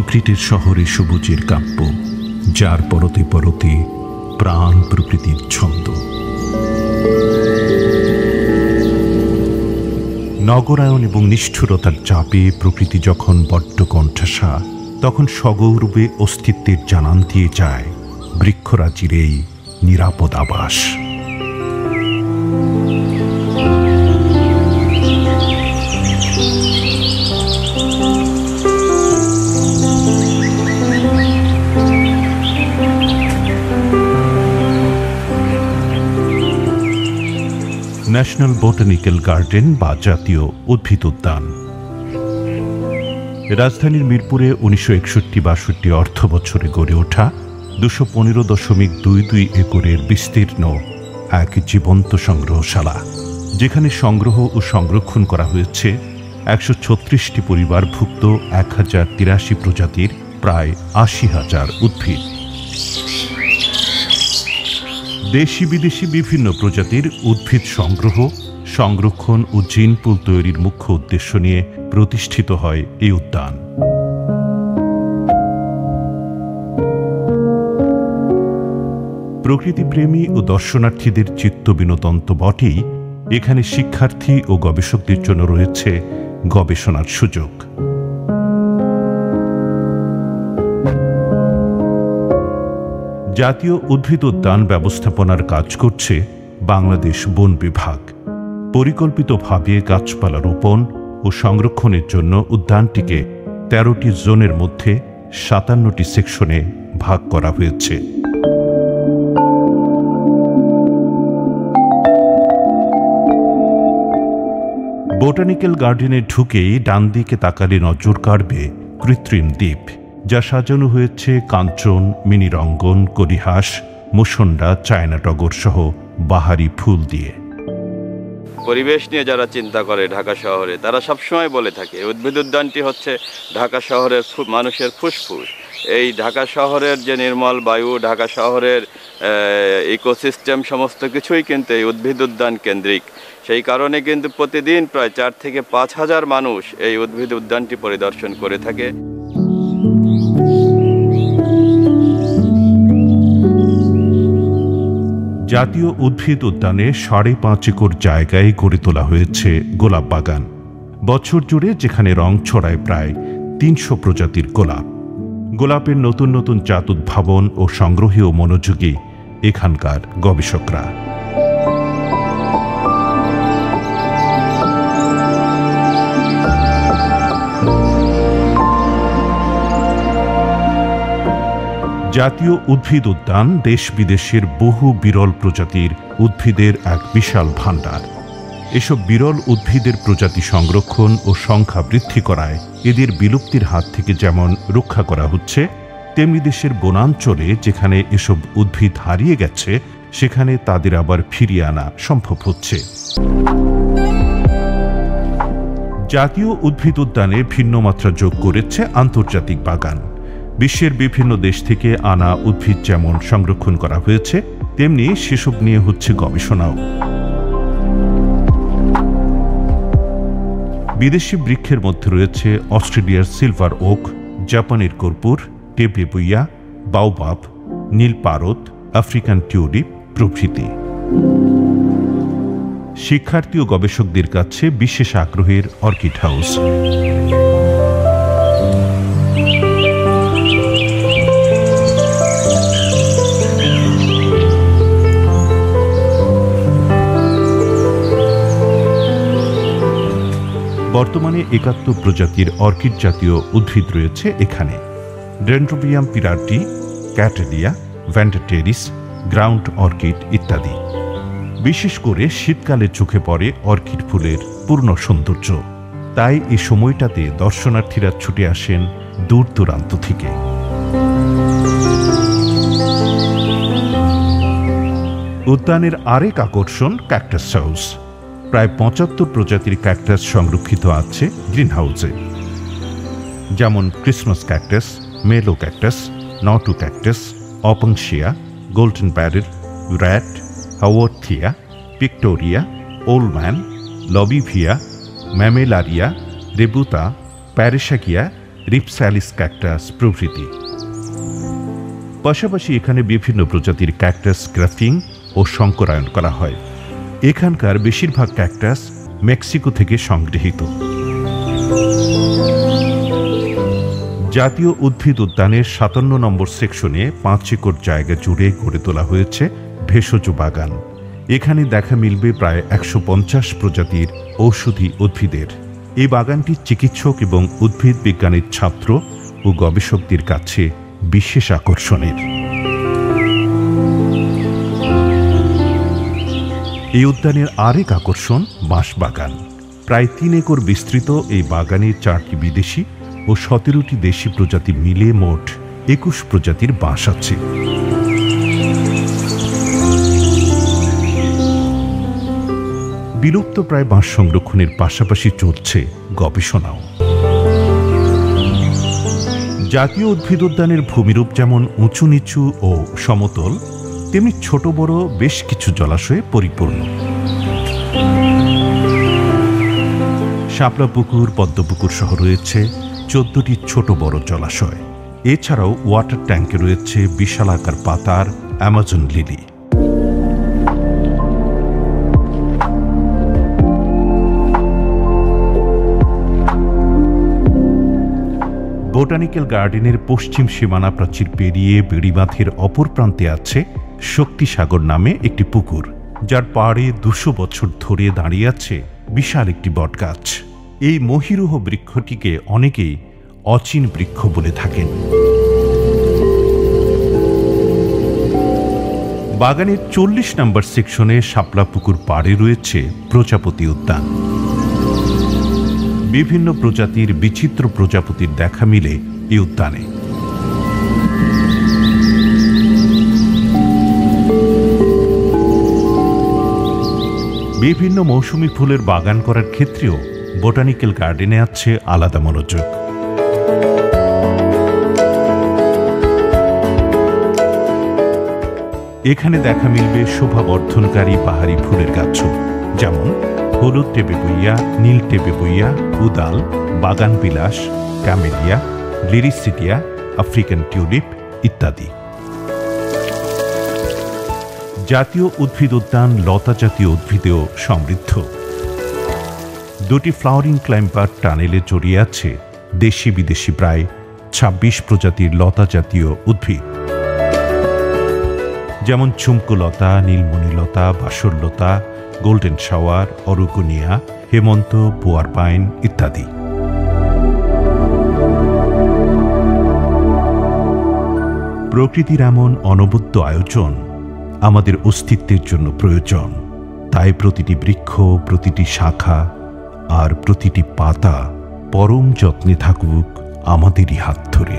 কংক্রিটের শহরে সবুজের কাব্য, যার পরতে পরতে প্রাণ প্রকৃতির ছন্দ। নগরায়ন এবং নিষ্ঠুরতার চাপে প্রকৃতি যখন বড্ড কণ্ঠাসা, তখন সগৌরবে অস্তিত্বের জানান দিয়ে যায় বৃক্ষরাজির এই নিরাপদ আবাস। ন্যাশনাল বোটানিক্যাল গার্ডেন বা জাতীয় উদ্ভিদ উদ্যান রাজধানীর মিরপুরে 1961-62 অর্থ বছরে গড়ে ওঠা 215.22 একরের বিস্তীর্ণ এক জীবন্ত সংগ্রহশালা, যেখানে সংগ্রহ ও সংরক্ষণ করা হয়েছে 136টি পরিবারভুক্ত 1083 প্রজাতির প্রায় 80,000 উদ্ভিদ। দেশি বিদেশি বিভিন্ন প্রজাতির উদ্ভিদ সংগ্রহ, সংরক্ষণ ও জিন পুল তৈরির মুখ্য উদ্দেশ্য নিয়ে প্রতিষ্ঠিত হয় এই উদ্যান। প্রকৃতিপ্রেমী ও দর্শনার্থীদের চিত্ত বিনোদন তো বটেই, এখানে শিক্ষার্থী ও গবেষকদের জন্য রয়েছে গবেষণার সুযোগ। জাতীয় উদ্ভিদ উদ্যান ব্যবস্থাপনার কাজ করছে বাংলাদেশ বন বিভাগ। পরিকল্পিতভাবে গাছপালা রোপণ ও সংরক্ষণের জন্য উদ্যানটিকে 13টি জোনের মধ্যে 57টি সেকশনে ভাগ করা হয়েছে। বোটানিক্যাল গার্ডেনে ঢুকেই ডান দিকে তাকালে নজর কাড়বে কৃত্রিম দ্বীপ, যা সাজানো হয়েছে কাঞ্চন, মিনি রঙ্গন, করিহাস, মুসন্ডা, চায়না টগর সহ বাহারি ফুল দিয়ে। পরিবেশ নিয়ে যারা চিন্তা করে ঢাকা শহরে, তারা সবসময় বলে থাকে উদ্ভিদ উদ্যানটি হচ্ছে ঢাকা শহরের মানুষের ফুসফুস। এই ঢাকা শহরের যে নির্মল বায়ু, ঢাকা শহরের ইকোসিস্টেম, সমস্ত কিছুই কিন্তু এই উদ্ভিদ উদ্যান কেন্দ্রিক। সেই কারণে কিন্তু প্রতিদিন প্রায় 4 থেকে 5 হাজার মানুষ এই উদ্ভিদ উদ্যানটি পরিদর্শন করে থাকে। জাতীয় উদ্ভিদ উদ্যানে 5.5 একর জায়গায় গড়ে তোলা হয়েছে গোলাপ বাগান। বছর জুড়ে যেখানে রং ছড়ায় প্রায় 300 প্রজাতির গোলাপ। গোলাপের নতুন নতুন জাত উদ্ভাবন ও সংগ্রহেও মনোযোগী এখানকার গবেষকরা। জাতীয় উদ্ভিদ উদ্যান দেশ বিদেশের বহু বিরল প্রজাতির উদ্ভিদের এক বিশাল ভাণ্ডার। এসব বিরল উদ্ভিদের প্রজাতি সংরক্ষণ ও সংখ্যা বৃদ্ধি করায় এদের বিলুপ্তির হাত থেকে যেমন রক্ষা করা হচ্ছে, তেমনি দেশের বনাঞ্চলে যেখানে এসব উদ্ভিদ হারিয়ে গেছে, সেখানে তাদের আবার ফিরিয়ে আনা সম্ভব হচ্ছে। জাতীয় উদ্ভিদ উদ্যানে ভিন্ন মাত্রা যোগ করেছে আন্তর্জাতিক বাগান। বিশ্বের বিভিন্ন দেশ থেকে আনা উদ্ভিদ যেমন সংরক্ষণ করা হয়েছে, তেমনি সেসব নিয়ে হচ্ছে গবেষণাও। বিদেশি বৃক্ষের মধ্যে রয়েছে অস্ট্রেলিয়ার সিলভার ওক, জাপানের কর্পূর, টেপেবুইয়া, বাওবাব, নীল পারদ, আফ্রিকান টিউলিপ প্রভৃতি। শিক্ষার্থী ও গবেষকদের কাছে বিশেষ আগ্রহের অর্কিড হাউস। বর্তমানে 71 প্রজাতির অর্কিড জাতীয় উদ্ভিদ রয়েছে এখানে। ডেন্ড্রোবিয়াম পিরাটি, ক্যাটেলিয়া, ভ্যান্ডাটেরিস, গ্রাউন্ড অর্কিড ইত্যাদি। বিশেষ করে শীতকালে চোখে পড়ে অর্কিড ফুলের পূর্ণ সৌন্দর্য। তাই এই সময়টাতে দর্শনার্থীরা ছুটে আসেন দূর দূরান্ত থেকে। উদ্যানের আরেক আকর্ষণ ক্যাকটাস হাউস। প্রায় 75 প্রজাতির ক্যাকটাস সংরক্ষিত আছে গ্রিনহাউসে, যেমন ক্রিসমাস ক্যাকটাস, মেলো ক্যাকটাস, নটু ক্যাকটাস, অপংশিয়া, golden barrel, rat, haworthia, Victoria, old man, lobivia, mammillaria, rebutia, প্যারিসাকিয়া, রিপস্যালিস ক্যাকটাস প্রভৃতি। পাশাপাশি এখানে বিভিন্ন প্রজাতির ক্যাকটাস গ্রাফটিং ও সংকরায়ন করা হয়। এখানকার বেশিরভাগ ক্যাকটাস মেক্সিকো থেকে সংগৃহীত। জাতীয় উদ্ভিদ উদ্যানের 57 নম্বর সেকশনে 5 একর জায়গা জুড়ে গড়ে তোলা হয়েছে ভেষজ বাগান। এখানে দেখা মিলবে প্রায় 150 প্রজাতির ঔষধি উদ্ভিদের। এই বাগানটি চিকিৎসক এবং উদ্ভিদ বিজ্ঞানের ছাত্র ও গবেষকদের কাছে বিশেষ আকর্ষণের। এই উদ্যানের আরেক আকর্ষণ বাঁশবাগান। প্রায় 3 একর বিস্তৃত এই বাগানে 4টি বিদেশি ও 17টি দেশি প্রজাতি মিলে মোট 21 প্রজাতির বাঁশ আছে। বিলুপ্ত প্রায় বাঁশ সংরক্ষণের পাশাপাশি চলছে গবেষণাও। জাতীয় উদ্ভিদ উদ্যানের ভূমিরূপ যেমন উঁচু নিচু ও সমতল, তেমনি ছোট বড় বেশ কিছু জলাশয়ে পরিপূর্ণ। শাপলা পুকুর, পদ্মপুকুর সহ রয়েছে 14টি ছোট বড় জলাশয়। এছাড়াও ওয়াটার ট্যাঙ্কে রয়েছে বিশালাকার পাতার অ্যামাজন লিলি। বোটানিক্যাল গার্ডেনের পশ্চিম সীমানা প্রাচীর পেরিয়ে বেড়িবাঁধের অপর প্রান্তে আছে শক্তিসাগর নামে একটি পুকুর, যার পাড়ে 200 বছর ধরে দাঁড়িয়ে আছে বিশাল একটি বটগাছ। এই মহিরুহ বৃক্ষটিকে অনেকেই অচিন বৃক্ষ বলে থাকেন। বাগানের 40 নম্বর সেকশনে শাপলা পুকুর পাড়ে রয়েছে প্রজাপতি উদ্যান। বিভিন্ন প্রজাতির বিচিত্র প্রজাপতির দেখা মিলে এই উদ্যানে। বিভিন্ন মৌসুমী ফুলের বাগান করার ক্ষেত্রেও বোটানিক্যাল গার্ডেনে আছে আলাদা মনোযোগ। এখানে দেখা মিলবে শোভাবর্ধনকারী পাহাড়ি ফুলের গাছও, যেমন হলুদ টেপে বইয়া, নীল টেপে বইয়া, উদাল, বাগান বিলাস, ক্যামেলিয়া, লিরিসিটিয়া, আফ্রিকান টিউলিপ ইত্যাদি। জাতীয় উদ্ভিদ উদ্যান লতা জাতীয় উদ্ভিদেও সমৃদ্ধ। 2টি ফ্লাওয়ারিং ক্লাইম্বার টানেলে জড়িয়ে আছে দেশি বিদেশি প্রায় 26 প্রজাতির লতা জাতীয় উদ্ভিদ, যেমন ঝুমকোলতা, নীলমণিলতা, বাসরলতা, গোল্ডেন শাওয়ার, অরুগুনিয়া, হেমন্ত, বোয়ার পাইন ইত্যাদি। প্রকৃতির এমন অনবদ্য আয়োজন আমাদের অস্তিত্বের জন্য প্রয়োজন। তাই প্রতিটি বৃক্ষ, প্রতিটি শাখা আর প্রতিটি পাতা পরম যত্নে থাকুক আমাদেরই হাত ধরে।